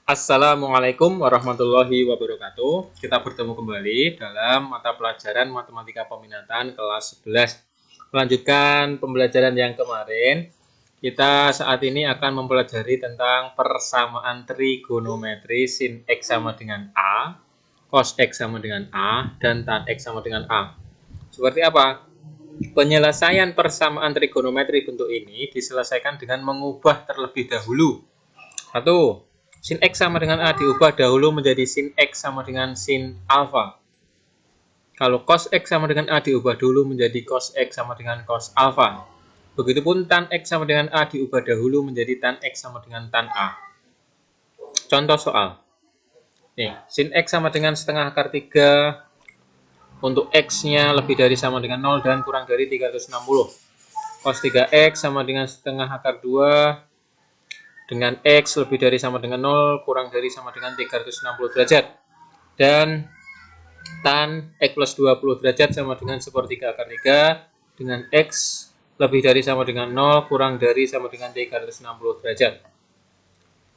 Assalamualaikum warahmatullahi wabarakatuh. Kita bertemu kembali dalam mata pelajaran Matematika Peminatan kelas 11. Melanjutkan pembelajaran yang kemarin, kita saat ini akan mempelajari tentang persamaan trigonometri sin X sama dengan A, cos X sama dengan A, dan tan X sama dengan A. Seperti apa? Penyelesaian persamaan trigonometri bentuk ini diselesaikan dengan mengubah terlebih dahulu. 1. Sin X sama dengan A diubah dahulu menjadi sin X sama dengan sin alpha. Kalau cos X sama dengan A diubah dulu menjadi cos X sama dengan cos alpha. Begitupun tan X sama dengan A diubah dahulu menjadi tan X sama dengan tan A. Contoh soal. Nih, sin X sama dengan setengah akar 3 untuk X-nya lebih dari sama dengan 0 dan kurang dari 360. Cos 3X sama dengan setengah akar 2 dengan X lebih dari sama dengan 0 kurang dari sama dengan 360 derajat. Dan tan X plus 20 derajat sama dengan sepertiga akar 3 dengan X lebih dari sama dengan 0 kurang dari sama dengan 360 derajat.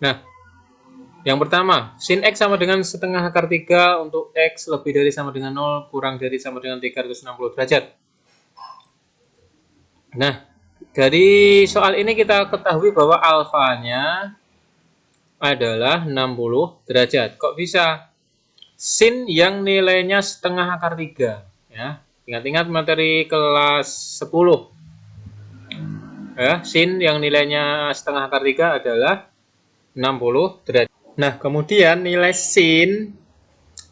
Nah, yang pertama, sin X sama dengan setengah akar 3 untuk X lebih dari sama dengan 0 kurang dari sama dengan 360 derajat. Nah, dari soal ini kita ketahui bahwa alfanya adalah 60 derajat. Kok bisa? Sin yang nilainya setengah akar 3. Ya. Ingat-ingat materi kelas 10. Ya, sin yang nilainya setengah akar 3 adalah 60 derajat. Nah, kemudian nilai sin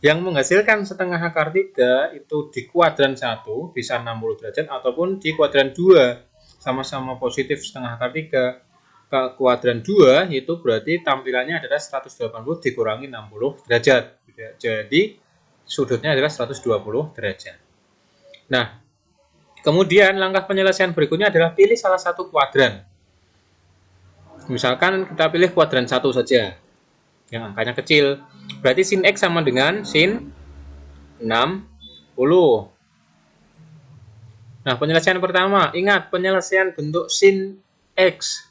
yang menghasilkan setengah akar 3 itu di kuadran 1 bisa 60 derajat ataupun di kuadran 2 sama-sama positif setengah akar 3. Ke kuadran 2 itu berarti tampilannya adalah 180 dikurangi 60 derajat. Jadi sudutnya adalah 120 derajat. Nah, kemudian langkah penyelesaian berikutnya adalah pilih salah satu kuadran. Misalkan kita pilih kuadran 1 saja, yang angkanya kecil. Berarti sin X sama dengan sin 60. Nah, penyelesaian pertama, ingat penyelesaian bentuk sin X.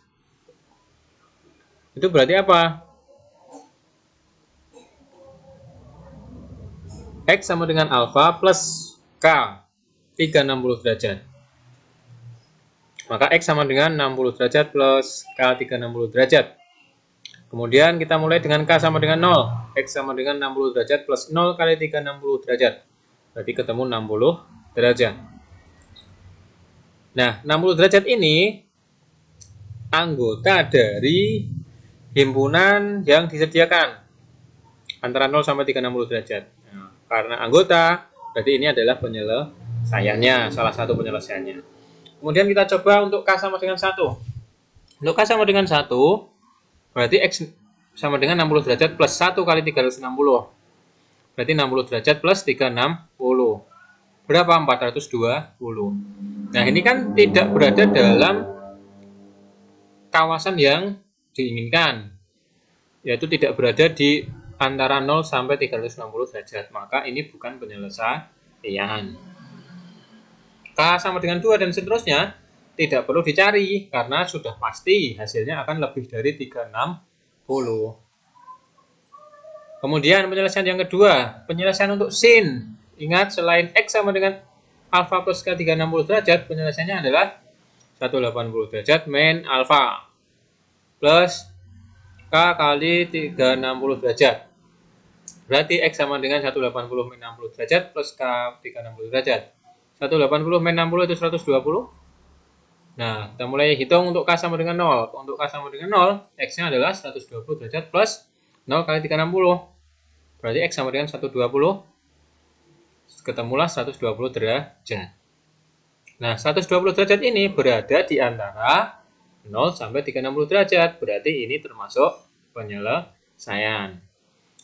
Itu berarti apa? X sama dengan alpha plus K 360 derajat. Maka X sama dengan 60 derajat plus K 360 derajat. Kemudian kita mulai dengan K sama dengan 0. X sama dengan 60 derajat plus 0 kali 360 derajat. Berarti ketemu 60 derajat. Nah, 60 derajat ini anggota dari himpunan yang disediakan antara 0 sampai 360 derajat. Nah, karena anggota, berarti ini adalah penyelesaiannya, salah satu penyelesaiannya. Kemudian kita coba untuk K sama dengan 1. Untuk K sama dengan 1, berarti X sama dengan 60 derajat plus 1 kali 360. Berarti 60 derajat plus 360. Berapa? 420. Nah, ini kan tidak berada dalam kawasan yang diinginkan, yaitu tidak berada di antara 0 sampai 360 derajat. Maka ini bukan penyelesaian. K sama dengan 2 dan seterusnya tidak perlu dicari karena sudah pasti hasilnya akan lebih dari 360. Kemudian penyelesaian yang kedua, penyelesaian untuk sin. Ingat, selain X sama dengan alpha plus K 360 derajat, penyelesaiannya adalah 180 derajat min alpha plus K kali 360 derajat. Berarti X sama dengan 180 min 60 derajat plus K 360 derajat. 180 min 60 itu 120. Nah, kita mulai hitung untuk K sama dengan 0. Untuk K sama dengan 0, X-nya adalah 120 derajat plus 0 kali 360. Berarti X sama dengan 120. Ketemulah 120 derajat. Nah, 120 derajat ini berada di antara 0 sampai 360 derajat. Berarti ini termasuk penyelesaian.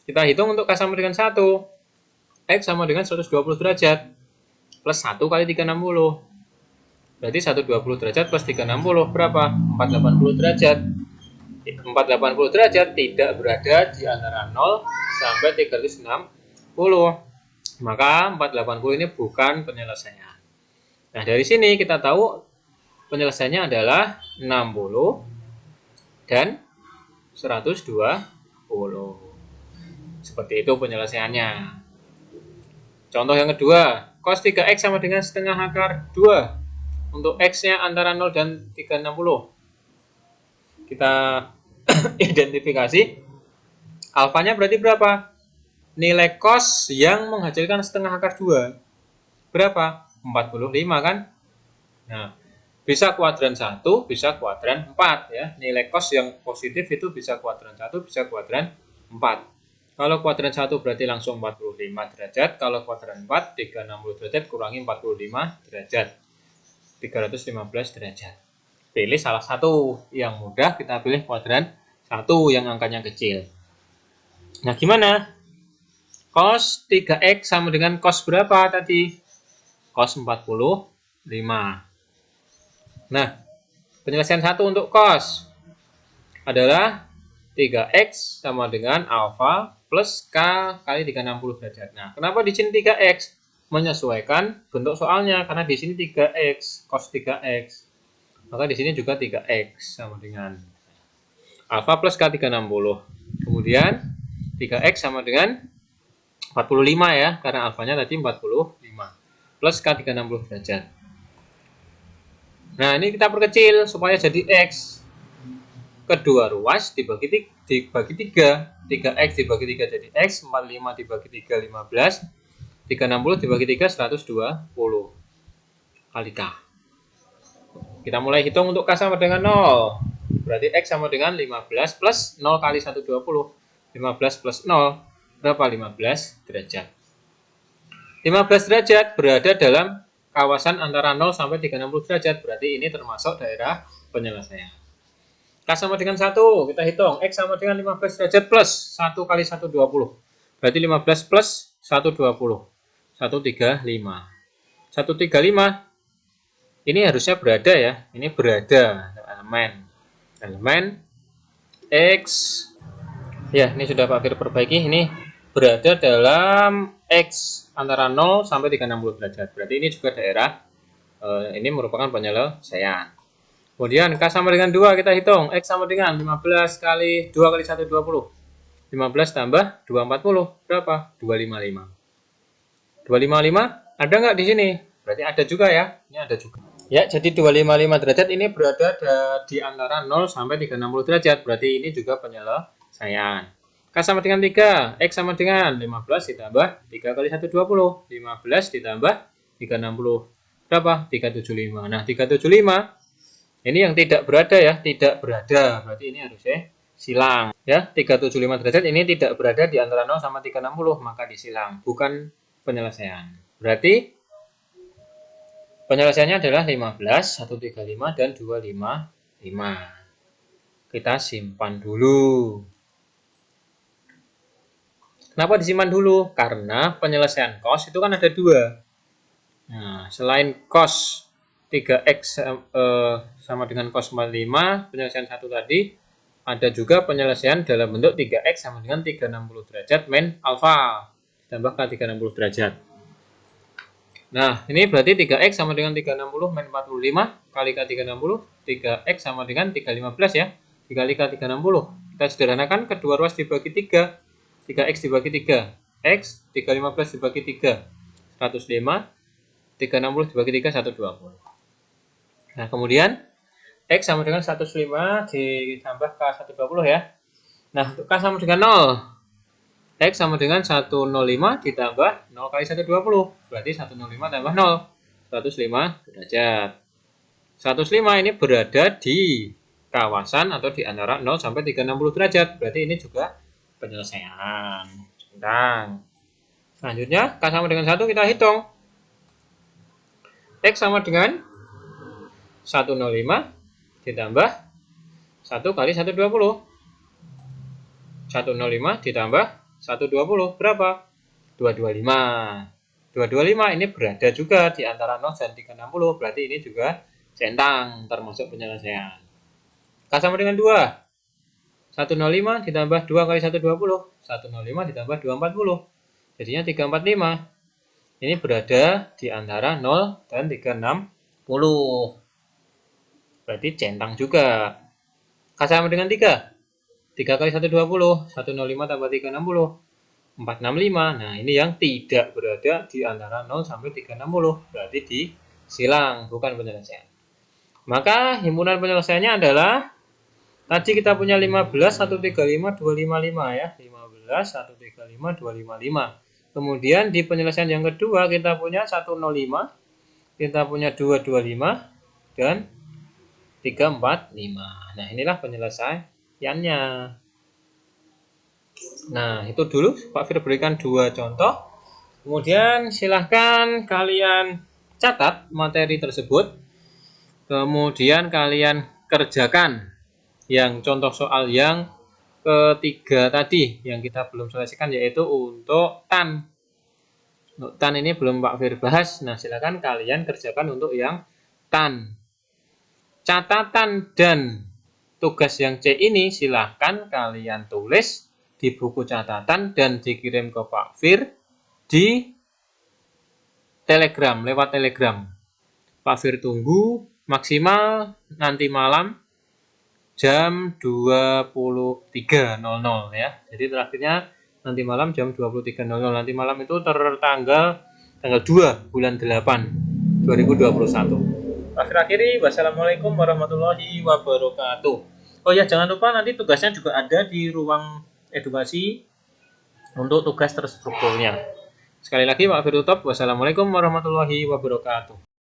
Kita hitung untuk K sama dengan 1. X sama dengan 120 derajat plus 1 kali 360. Berarti 120 derajat plus 360 berapa? 480 derajat. 480 derajat tidak berada di antara 0 sampai 360. Maka 480 ini bukan penyelesaian. Nah, dari sini kita tahu penyelesaiannya adalah 60 dan 120. Seperti itu penyelesaiannya. Contoh yang kedua, cos 3x sama dengan setengah akar 2. Untuk x-nya antara 0 dan 360. Kita identifikasi. Alfanya berarti berapa? Nilai cos yang menghasilkan setengah akar 2. Berapa? 45 kan? Nah, bisa kuadran 1, bisa kuadran 4 ya. Nilai cos yang positif itu bisa kuadran 1, bisa kuadran 4. Kalau kuadran 1 berarti langsung 45 derajat. Kalau kuadran 4, 360 derajat kurangi 45 derajat. 315 derajat. Pilih salah satu. Yang mudah kita pilih kuadran 1 yang angkanya kecil. Nah, gimana? Cos 3x sama dengan cos berapa tadi? Cos 45. Nah, penyelesaian 1 untuk cos adalah 3x sama dengan alfa plus k kali 360 derajat. Nah, kenapa di sini 3x? Menyesuaikan bentuk soalnya, karena di sini 3x, cos 3x. Maka di sini juga 3x sama dengan alfa plus k 360. Kemudian 3x sama dengan 45 ya, karena alfanya tadi 45. Plus k 360 derajat. Nah, ini kita perkecil supaya jadi x. Kedua ruas dibagi 3. 3x dibagi 3 jadi x, 45 dibagi 3 15, 360 dibagi 3 120 kali k. Kita mulai hitung untuk k sama dengan 0. Berarti x sama dengan 15 plus 0 kali 120. 15 plus 0 berapa? 15 derajat. 15 derajat berada dalam kawasan antara 0 sampai 360 derajat. Berarti ini termasuk daerah penyelesaian. K sama dengan 1, kita hitung. X sama dengan 15 derajat plus 1 kali 120. Berarti 15 plus 120. 135. 135. Ini harusnya berada ya. Ini berada elemen. Elemen X. Ya, ini sudah Pak Fir perbaiki. Ini berada dalam X antara 0 sampai 360 derajat. Berarti ini juga daerah. Ini merupakan penyelesaian. Kemudian K sama dengan 2 kita hitung. X sama dengan 15 kali 2 kali 1 20. 15 tambah 240 berapa? 255. 255 ada nggak di sini? Berarti ada juga ya. Ini ada juga. Ya, jadi 255 derajat ini berada di antara 0 sampai 360 derajat. Berarti ini juga penyelesaian. K sama dengan 3. X sama dengan 15 ditambah 3 kali 1 20. 15 ditambah 360 berapa? 375. Nah, 375 ini yang tidak berada ya, tidak berada. Berarti ini harusnya silang. Ya, 375 derajat ini tidak berada di antara 0 sama 360, maka disilang, bukan penyelesaian. Berarti penyelesaiannya adalah 15, 135 dan 255. Kita simpan dulu. Kenapa disimpan dulu? Karena penyelesaian cos itu kan ada 2. Nah, selain cos 3x sama dengan cos 45, penyelesaian 1 tadi, ada juga penyelesaian dalam bentuk 3x sama dengan 360 derajat min alfa ditambah k 360 derajat. Nah, ini berarti 3x sama dengan 360 min 45 kali k 360, 3x sama dengan 315 ya, dikali k 360. Kita sederhanakan, kedua ruas dibagi 3, 3x dibagi 3, x, 315 dibagi 3, 105, 360 dibagi 3, 120. Nah, kemudian X sama dengan 105 ditambah K 120 ya. Nah, untuk K sama dengan 0. X sama dengan 105 ditambah 0 kali 120. Berarti 105 tambah 0. 105 derajat. 105 ini berada di kawasan atau di antara 0 sampai 360 derajat. Berarti ini juga penyelesaian. Tentang. Selanjutnya, K sama dengan 1 kita hitung. X sama dengan 105 ditambah 1 kali 120. 105 ditambah 120 berapa? 225. 225 ini berada juga di antara 0 dan 360. Berarti ini juga centang, termasuk penyelesaian. K sama dengan 2. 105 ditambah 2 kali 120. 105 ditambah 240. Jadinya 345. Ini berada di antara 0 dan 360. Berarti centang juga. K sama dengan 3. 3 kali 1 20, 105 tambah 3 60, 465. Nah, ini yang tidak berada di antara 0 sampai 360, berarti disilang, bukan penyelesaian. Maka himpunan penyelesaiannya adalah tadi kita punya 15, 135, 255 ya. 15, 135, 255. Kemudian di penyelesaian yang kedua kita punya 105, kita punya 225 dan 345. Nah, inilah penyelesaiannya. Nah, itu dulu Pak Fir berikan 2 contoh. Kemudian silahkan kalian catat materi tersebut. Kemudian kalian kerjakan yang contoh soal yang ketiga tadi yang kita belum selesaikan, yaitu untuk tan. Untuk tan ini belum Pak Fir bahas. Nah, silakan kalian kerjakan untuk yang tan. Catatan dan tugas yang C ini silahkan kalian tulis di buku catatan dan dikirim ke Pak Fir di Telegram, lewat Telegram. Pak Fir tunggu maksimal nanti malam jam 23.00 ya. Jadi terakhirnya nanti malam jam 23.00. Nanti malam itu tanggal 2 bulan 8 2021. Pak Fir akhiri, wassalamualaikum warahmatullahi wabarakatuh. Oh ya, jangan lupa nanti tugasnya juga ada di ruang edukasi untuk tugas terstrukturnya. Sekali lagi Pak Fir tutup, wassalamualaikum warahmatullahi wabarakatuh.